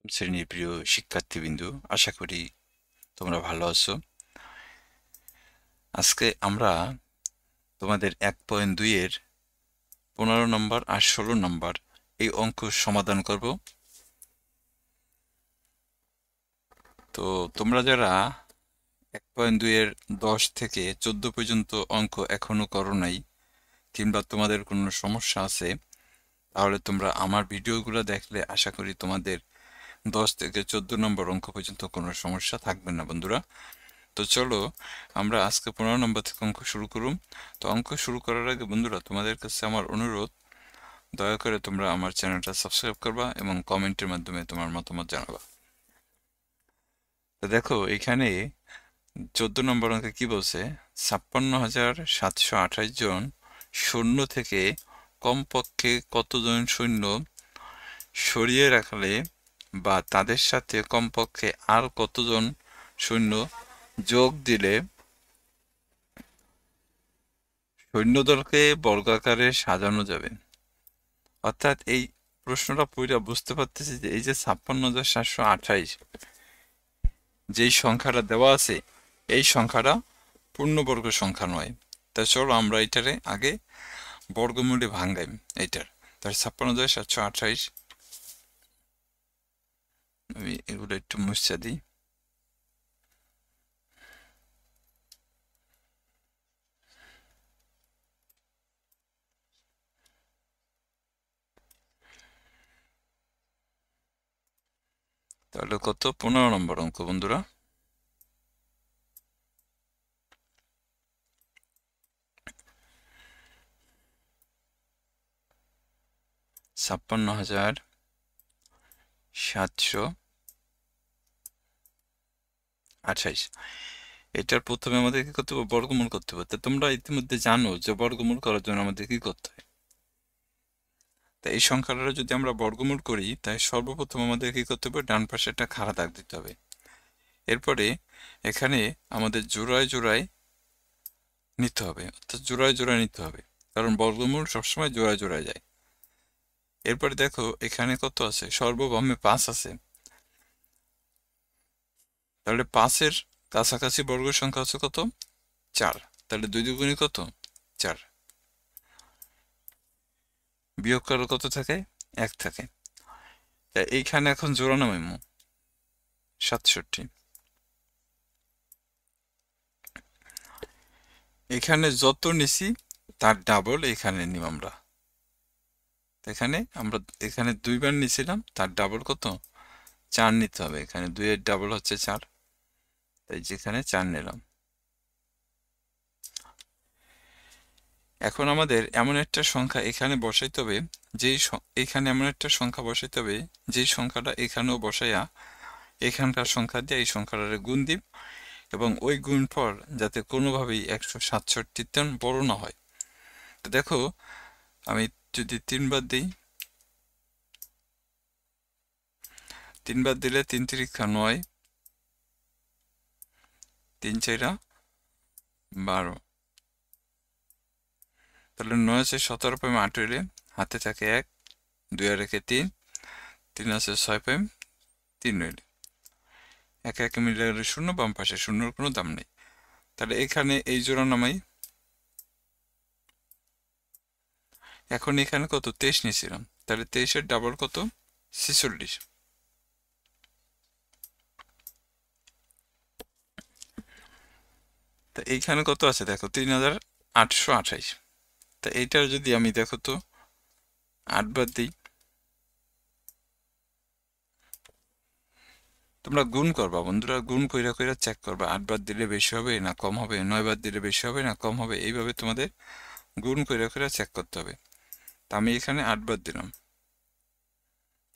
শ্রেণীর প্রিয় শিক্ষার্থীবৃন্দু, আশা করি তোমরা ভালো আছো। আজকে আমরা তোমাদের 1.2 এর 15 নম্বর আর 16 নম্বর এই অঙ্ক সমাধান করব। তো তোমরা যারা 1.2 এর 10 থেকে 14 পর্যন্ত অঙ্ক এখনো করো নাই, কিংবা তোমাদের কোনো সমস্যা আছে, তাহলে তোমরা আমার ভিডিওগুলো দেখলে আশা করি তোমাদের 10 থেকে 14 নম্বর অঙ্ক পর্যন্ত কোনো সমস্যা থাকবে না বন্ধুরা। তো চলো আমরা আজকে 15 নম্বর থেকে অঙ্ক শুরু করুম। তো অঙ্ক শুরু করার আগে বন্ধুরা, তোমাদের কাছে আমার অনুরোধ, দয়া করে তোমরা আমার চ্যানেলটা সাবস্ক্রাইব করবা এবং কমেন্টের মাধ্যমে তোমার মতামত জানাবা। তো দেখো এখানে 14 নম্বর অঙ্কে কি বলছে, 56,728 জন সৈন্য থেকে কমপক্ষে কতজন সৈন্য সরিয়ে রাখলে বা তাদের সাথে কমপক্ষে আর কতজন সৈন্য যোগ দিলে সৈন্যদলকে বর্গাকারে সাজানো যাবে। অর্থাৎ এই প্রশ্নটা পড়ে বুঝতে পারতেছি যে এই যে 56,728 যেই সংখ্যাটা দেওয়া আছে, এই সংখ্যাটা পূর্ণবর্গ সংখ্যা নয়। তা চলো আমরা এটারে আগে বর্গমূলে ভাঙ্গাই এইটার। তার 56,728, আমি এগুলো একটু মুছে দিই। তাহলে কত, 15 নম্বর অঙ্ক বন্ধুরা। ছাপ্পান্ন হাজার 728, এটার প্রথমে আমাদের কি করতে হবে, বর্গমূল করতে হবে। তা তোমরা ইতিমধ্যে জানো যে বর্গমূল করার জন্য আমাদের কি করতে হয়। তা এই সংখ্যাটা যদি আমরা বর্গমূল করি, তাই সর্বপ্রথম আমাদের কি করতে হবে, ডান পাশে একটা খাড়া দাগ দিতে হবে। এরপরে এখানে আমাদের জোড়ায় জোড়ায় নিতে হবে, অর্থাৎ জোড়ায় জোড়ায় নিতে হবে, কারণ বর্গমূল সবসময় জোড়ায় জোড়ায় যায়। এরপরে দেখো এখানে কত আছে, সর্ববামে 5 আছে, তাহলে 5-এর কাছাকাছি বর্গ সংখ্যা আছে কত, 4। তাহলে 2 দুগুণে কত, 4। বিয়োগ করলে কত থাকে, 1 থাকে। তা এইখানে এখন জোড়া নামাইমু 67। এখানে যত নিছি তার ডাবল এখানে নিব আমরা। এখানে আমরা এখানে 2 বার নিছিলাম, তার ডাবল কত, 4 নিতে হবে। এখানে 2 এর ডাবল হচ্ছে 4, তাই যেখানে 4 নিলাম। এখন আমাদের এমন একটা সংখ্যা এখানে বসাইতে হবে, এখানে এমন একটা সংখ্যা বসাইতে হবে যেই সংখ্যাটা এখানেও বসাইয়া এখানকার সংখ্যা দিয়ে এই সংখ্যাটারে গুণ দিব, এবং ওই গুণফল যাতে কোনোভাবেই 167 বড় না হয়। তো দেখো আমি যদি 3 বার দিই, 3 বার দিলে 3 তিরিক্ষা 9, 3 4 12, তাহলে 9 আছে 17 পয়েম 8 হইলে হাতে থাকে 1, 2 আর 1 3, 3 আছে 6 পয়েম 3 হইলে 1 1 মিলে গেলে 0, বাম পাশে শূন্যর কোনো দাম নেই। তাহলে এখানে এই জোড়া নামাই। এখন এখানে কত, 23 নিয়েছিলাম, তাহলে 23-এর ডাবল কত, 46। তা এইখানে কত আছে দেখো, 3,828। তা এইটার যদি আমি দেখো তো 8 বার দিই, তোমরা গুণ করবা বন্ধুরা, গুণ কইরা কইরা চেক করবা 8 বার দিলে বেশি হবে না কম হবে, 9 বার দিলে বেশি হবে না কম হবে, এইভাবে তোমাদের গুণ কইরা কইরা চেক করতে হবে। তা আমি এখানে 8 বার দিলাম।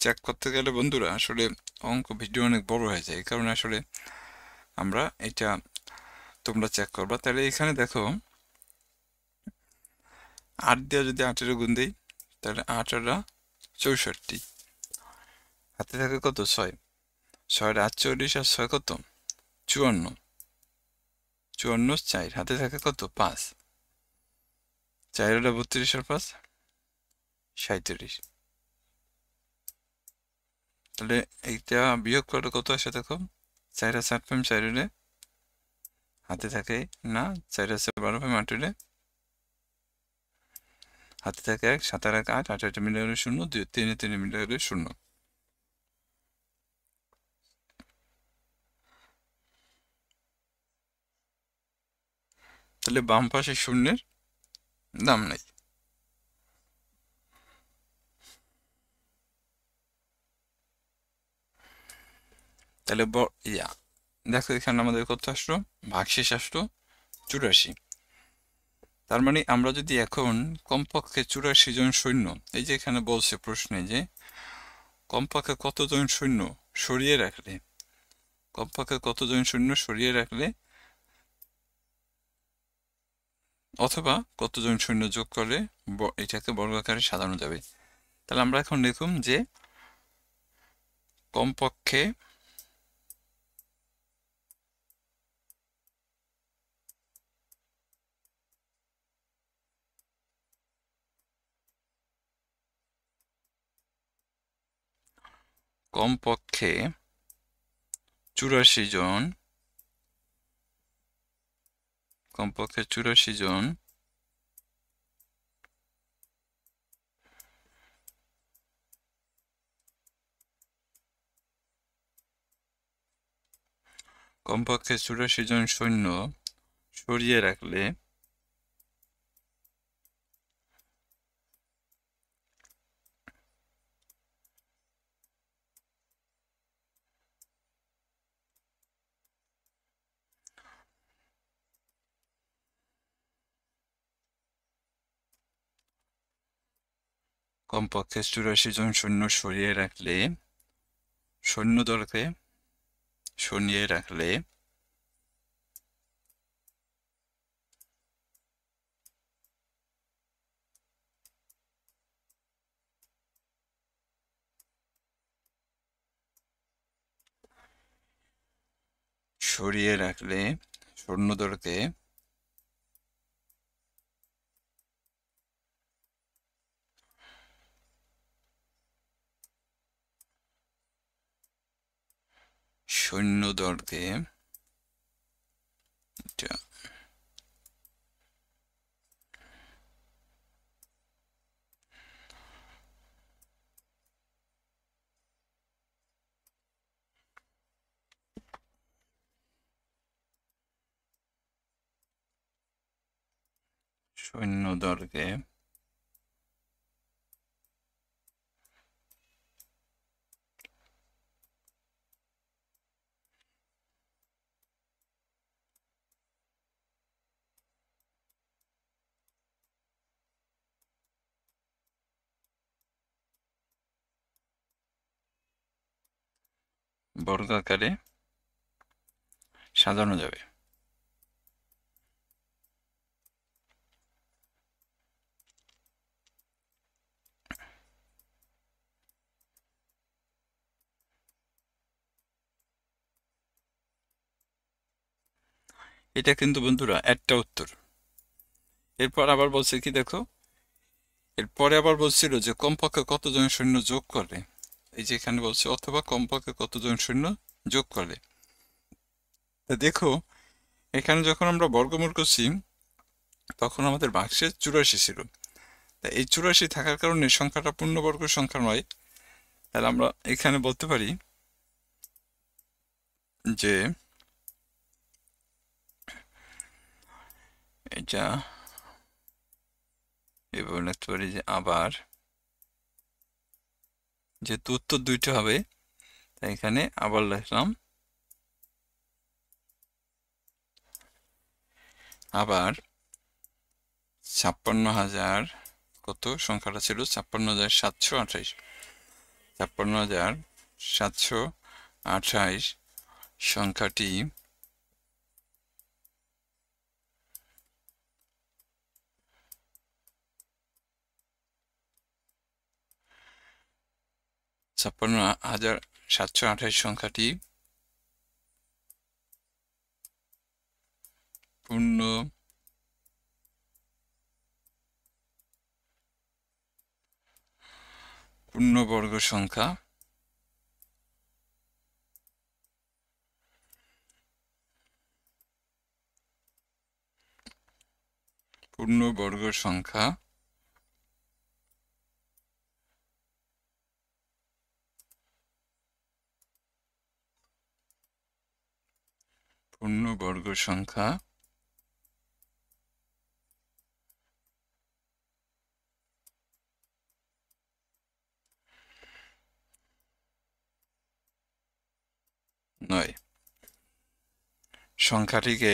চেক করতে গেলে বন্ধুরা আসলে অঙ্ক ভিডিও অনেক বড় হয়ে যায়, এই কারণে আসলে আমরা এটা তোমরা চেক করবা। তাহলে এখানে দেখো 8 দিয়ে যদি 8-এর গুণ দিই, তাহলে 8 আর 64, হাতে থাকে কত, 6, 6 48 আর 6 কত, 54, 54 4, হাতে থাকে কত, 5, 4 32 আর 5 37। তাহলে এইটা বিয়োগ করলে কত আসে দেখো, 4 আর 7 5 4 হলে হাতে থাকে না, 4 আছে 12 5 8 হলে হাতে থাকে 1, 7 আর 1 8, 8 8 মিলে হলে 0, 2 3 3 মিলে হলে 0। তাহলে বাম পাশে শূন্যের দাম নাই। তাহলে দেখো এখানে আমাদের কত আসলো, ভাগশেষ আসলো 84। তার মানে আমরা যদি এখন কমপক্ষে 84 জন সৈন্য, এই যে এখানে বলছে প্রশ্নে যে কমপক্ষে কতজন সৈন্য সরিয়ে রাখলে, কমপক্ষে কতজন সৈন্য সরিয়ে রাখলে অথবা কতজন সৈন্য যোগ করলে এটাকে বর্গাকারে সাজানো যাবে। তাহলে আমরা এখন লিখুম যে কমপক্ষে কমপক্ষে 84 জন, কমপক্ষে 84 জন কমপক্ষে 84 জন সৈন্য সরিয়ে রাখলে কমপক্ষে 84 জন সৈন্য সরিয়ে রাখলে সৈন্যদলকে সরিয়ে রাখলে সরিয়ে রাখলে সৈন্যদলকে সৈন্যদলকে এটা সৈন্যদলকে বর্গাকারে সাজানো যাবে। এটা কিন্তু বন্ধুরা একটা উত্তর। এরপর আবার বলছে কি দেখো, এরপরে আবার বলছিল যে কমপক্ষে কতজন সৈন্য যোগ করলে, এই যে এখানে বলছে অথবা কমপক্ষে কতজন সৈন্য যোগ করলে। তা দেখো এখানে যখন আমরা বর্গমূল করছি তখন আমাদের ভাগশেষ 84 ছিল। তা এই 84 থাকার কারণে সংখ্যাটা পূর্ণবর্গ সংখ্যা নয়। তাহলে আমরা এখানে বলতে পারি যে এটা এভাবে লিখতে পারি যে আবার, যেহেতু উত্তর দুইটা হবে তাই এখানে আবার লিখলাম আবার 56,000, কত সংখ্যাটা ছিল 56,728, 56,728 সংখ্যাটি ছাপ্পান্ন হাজার 728 সংখ্যাটি পূর্ণবর্গ সংখ্যা পূর্ণবর্গ সংখ্যা পূর্ণবর্গ সংখ্যা নয়। সংখ্যাটিকে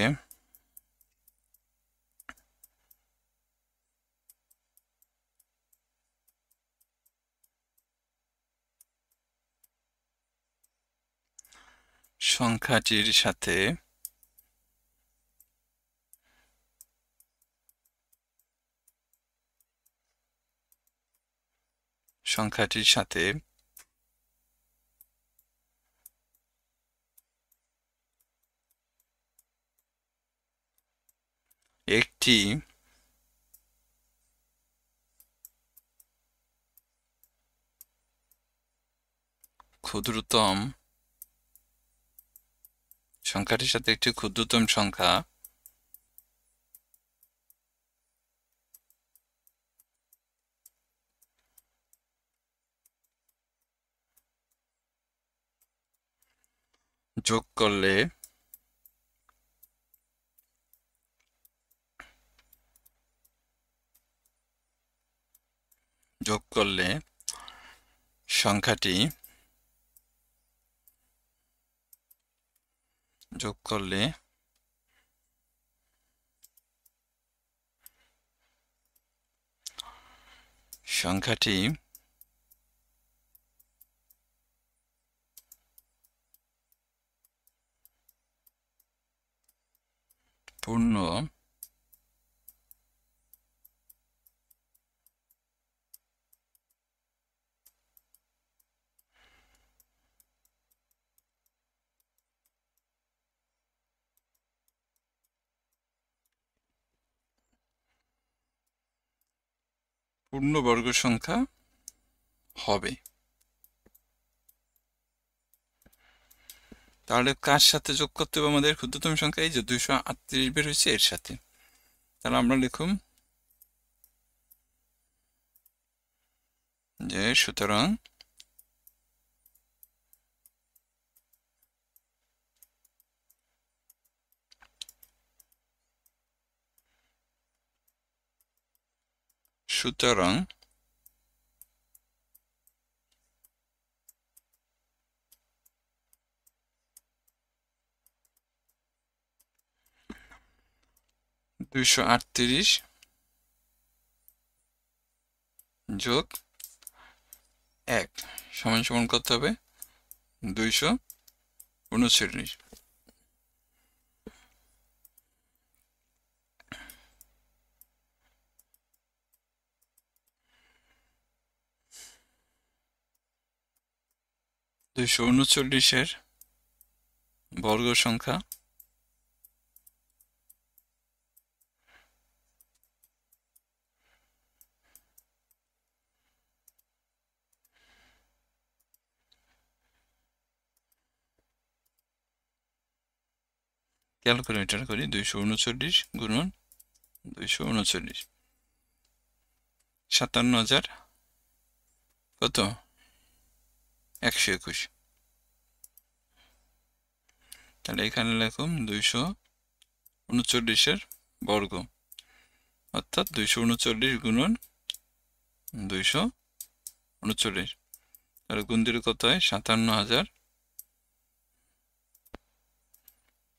সংখ্যাটির সাথে একটি ক্ষুদ্রতম সংখ্যা যোগ করলে সংখ্যাটি পূর্ণবর্গ সংখ্যা হবে। তাহলে কার সাথে যোগ করতে হবে আমাদের? ক্ষুদ্রতম সংখ্যা এই যে 238 বের হয়েছে এর সাথে। তাহলে আমরা লিখুম যে সুতরাং সুতরাং 238 যোগ 1 সমান সমান কত হবে? 239। এর বর্গ সংখ্যা ক্যালকুলেটর করি। 239 গুণন 239 57,000 কত? 121। তাহলে এখানে লিখুন 239 এর বর্গ অর্থাৎ 239 গুণন 239। তাহলে গুণ দিলে কত হয়? 57,000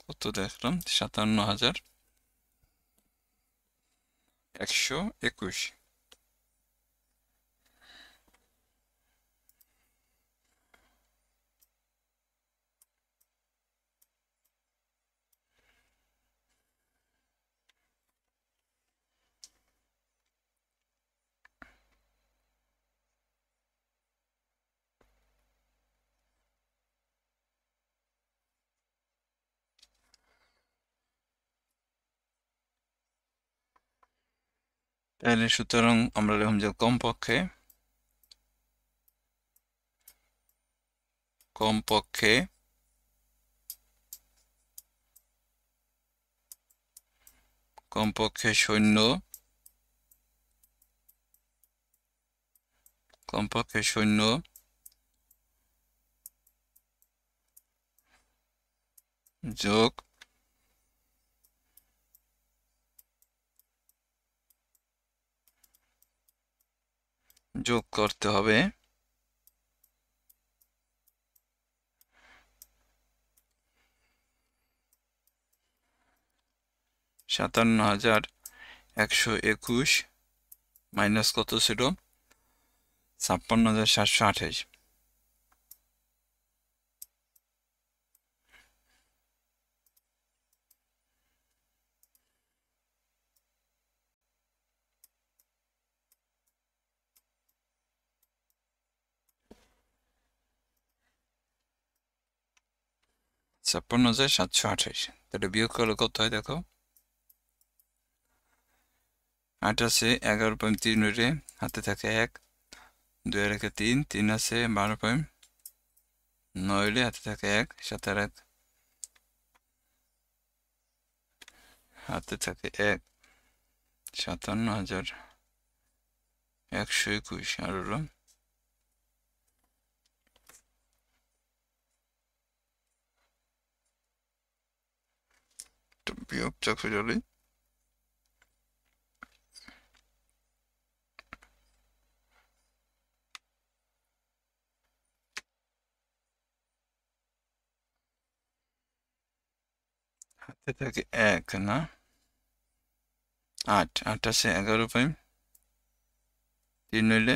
কত দেখলাম? 57,121। তাহলে সুতরাং আমরা লিখলাম যে কমপক্ষে সৈন্য কমপক্ষে সৈন্য যোগ করতে হবে 57,121 মাইনাস কত ছিল 56,728। ছাপ্পান্ন হাজার 728, তাহলে বিয়োগ করলে কত হয় দেখো, 8 আছে 11.3 হাতে থাকে 1, 2 রেখে 3, 3 আছে 12.9 হাতে থাকে 1, 7 আর 1 হাতে থাকে 1, 57,121 আর হলো বিয়োগ চক্র চলে হাতে থাকে 1 না 8, 8 আছে 11.3 হইলে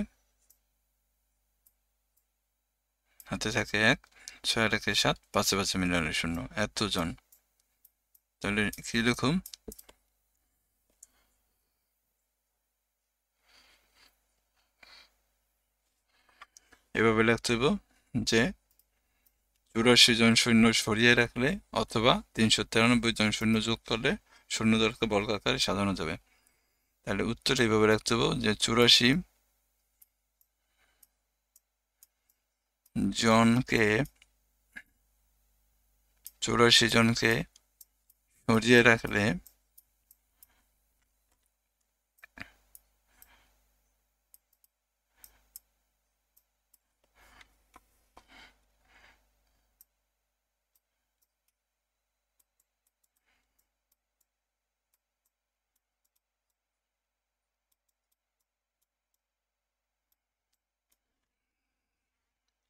হাতে থাকে 1, 6 রেখে 7, 5 5 মিলালে 0, এতজন। তাহলে কি লিখুম, এভাবে লিখতে হবে যে 84 জন সৈন্য সরিয়ে রাখলে অথবা 393 জন সৈন্য যোগ করলে সৈন্যদলকে বর্গাকারে সাজানো যাবে। তাহলে উত্তর এইভাবে রাখতে হবে যে 84 জনকে সরিয়ে রাখলে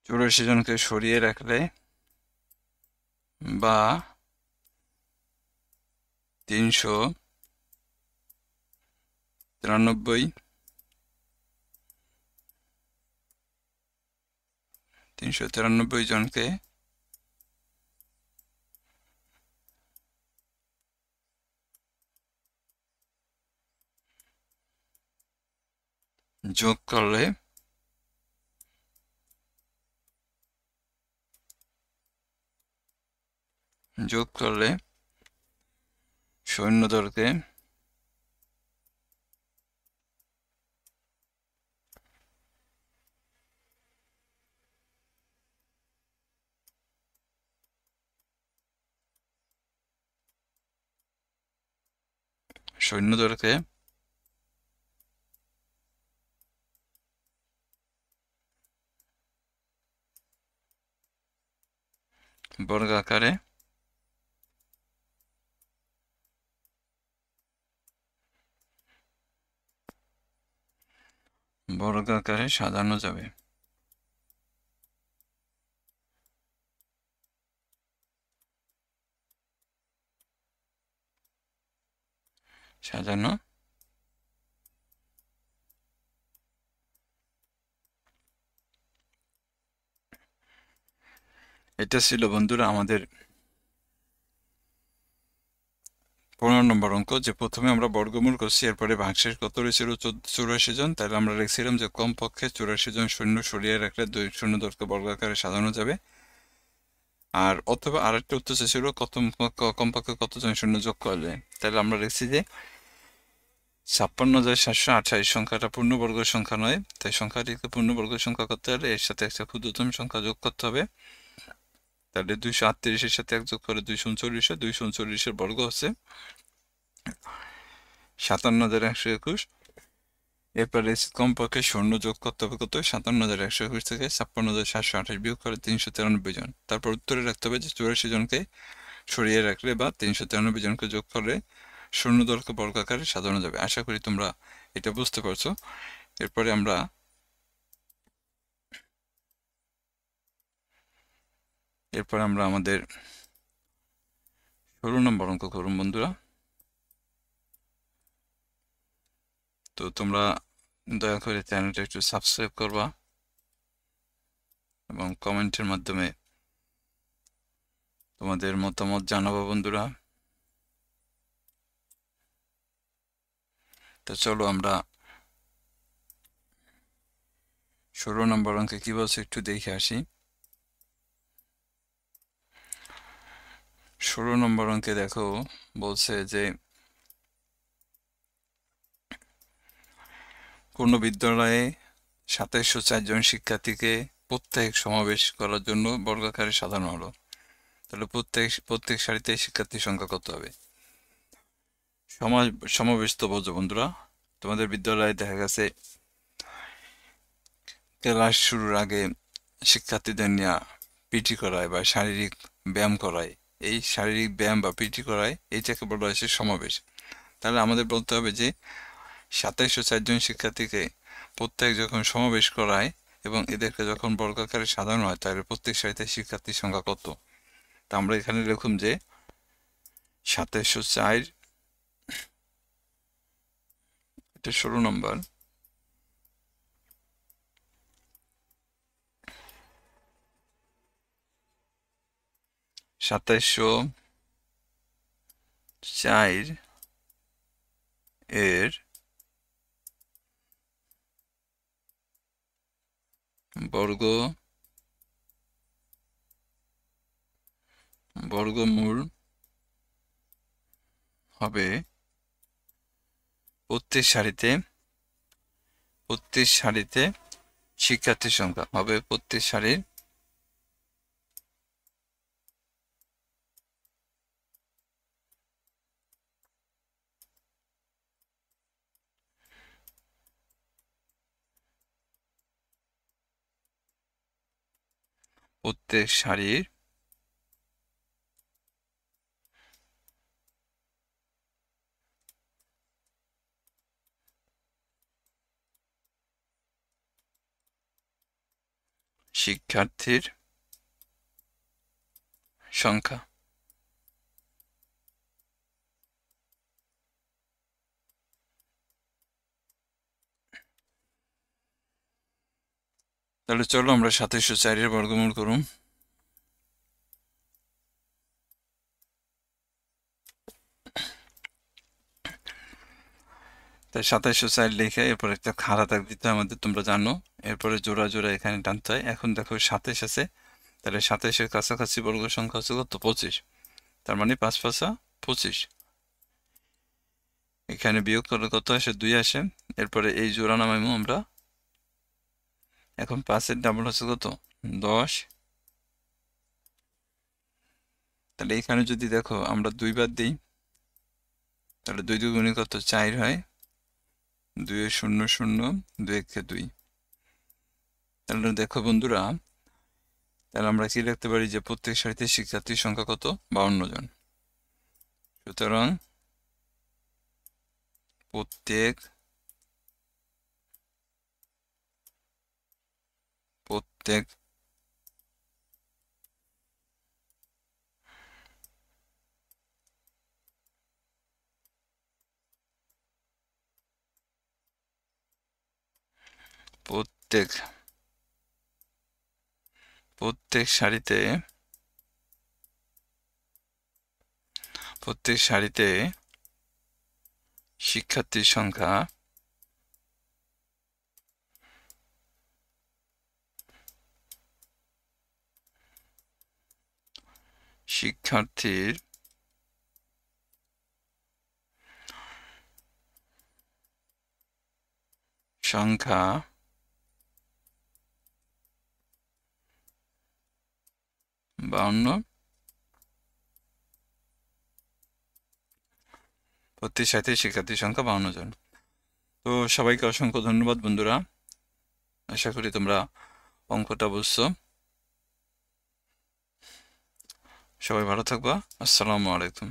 84 জনকে সরিয়ে রাখলে বা 393 জনকে যোগ করলে সৈন্যদলকে বর্গাকারে সাজানো যাবে। এটা ছিল বন্ধুরা আমাদের 15 নম্বর অঙ্ক, যে প্রথমে আমরা বর্গমূল করছি, এরপরে ভাগশেষ কত হয়েছিল 84 জন। তাহলে আমরা লিখছিলাম যে কমপক্ষে 84 জন সৈন্য সরিয়ে রাখলে দুই সৈন্যদলকে বর্গাকারে সাজানো যাবে। আর অথবা আরেকটা উত্তর ছিল কমপক্ষে কতজন সৈন্য যোগ করলে। তাহলে আমরা লিখছি যে 56,728 সংখ্যাটা পূর্ণবর্গ সংখ্যা নয়, তাই সংখ্যাটিকে পূর্ণবর্গ সংখ্যা করতে হলে এর সাথে একটা ক্ষুদ্রতম সংখ্যা যোগ করতে হবে। তাহলে 238-এর সাথে 1 যোগ করে 239, 239-এর বর্গ হচ্ছে 57,121। এরপরে কমপক্ষে শূন্য যোগ করতে হবে কত, 57,121 থেকে 56,728 বিয়োগ করে 393 জন। তারপর উত্তরে রাখতে হবে যে 84 জনকে সরিয়ে রাখলে বা 393 জনকে যোগ করলে শূন্য দলকে বর্গাকারে সাজানো যাবে। আশা করি তোমরা এটা বুঝতে পারছো। এরপরে আমরা আমাদের 16 নম্বর অঙ্ক করুন বন্ধুরা। তো তোমরা দয়া করে চ্যানেলটা একটু সাবস্ক্রাইব করবা এবং কমেন্টের মাধ্যমে তোমাদের মতামত জানাবো বন্ধুরা। তো চলো আমরা 16 নম্বর অঙ্কে কি বলছে একটু দেখে আসি। 16 নম্বর অঙ্কে দেখো বলছে যে কোন বিদ্যালয়ে 2704 জন শিক্ষার্থীকে প্রত্যেক সমাবেশ করার জন্য বর্গাকারে সাজানো হলো। তাহলে প্রত্যেক সারিতে শিক্ষার্থীর সংখ্যা কত হবে? সমাবেশ তো বোঝো বন্ধুরা, তোমাদের বিদ্যালয়ে দেখা গেছে ক্লাস শুরুর আগে শিক্ষার্থীদের নিয়ে পিটি করায় বা শারীরিক ব্যায়াম করায়। এই শারীরিক ব্যায়াম বা পিটি করায় এইটাকে বলা হয়েছে সমাবেশ। তাহলে আমাদের বলতে হবে যে 2704 জন শিক্ষার্থীকে প্রত্যেক যখন সমাবেশ করায় এবং এদেরকে যখন বর্গাকারে সাজানো হয় তাহলে প্রত্যেক সারিতে শিক্ষার্থীর সংখ্যা কত? তা আমরা এখানে লিখুন যে 2704, এটা 16 নম্বর, 2704 এর বর্গমূল হবে প্রত্যেক সারিতে শিক্ষার্থীর সংখ্যা হবে প্রত্যেক সারির প্রত্যেক সারির শিক্ষার্থীর সংখ্যা। তাহলে চলো আমরা 2704 এর বর্গমূল করুন। তাই 2704 লিখে এরপর একটা খাড়া দাগ দিতে হয় আমাদের, তোমরা জানো। এরপরে জোড়া জোড়া এখানে টানতে হয়। এখন দেখো 27 আছে, তাহলে 27-এর কাছাকাছি বর্গ সংখ্যা হচ্ছে কত? 25। তার মানে 5 5 25। এখানে বিয়োগ করলে কত আসে? 2 আসে। এরপরে এই জোড়া নামাইমু আমরা। এখন 5-এর ডাবল হচ্ছে কত? 10। তাহলে এখানে যদি দেখো আমরা 2 বাদ দিই তাহলে 2 2 গুণে কত? 4 হয়। 2 0 0, 2 1 2। তাহলে দেখো বন্ধুরা, তাহলে আমরা কি লিখতে পারি যে প্রত্যেক সারিতে শিক্ষার্থীর সংখ্যা কত? 52 জন। সুতরাং প্রত্যেক প্রত্যেক প্রত্যেক প্রত্যেক সারিতে শিক্ষার্থীর সংখ্যা শিক্ষার্থীর সংখ্যা 52। প্রত্যেক সারিতে শিক্ষার্থীর সংখ্যা 52 জন। তো সবাইকে অসংখ্য ধন্যবাদ বন্ধুরা, আশা করি তোমরা অঙ্কটা বুঝছো। সবাই ভালো থাকবা। আসসালামু আলাইকুম।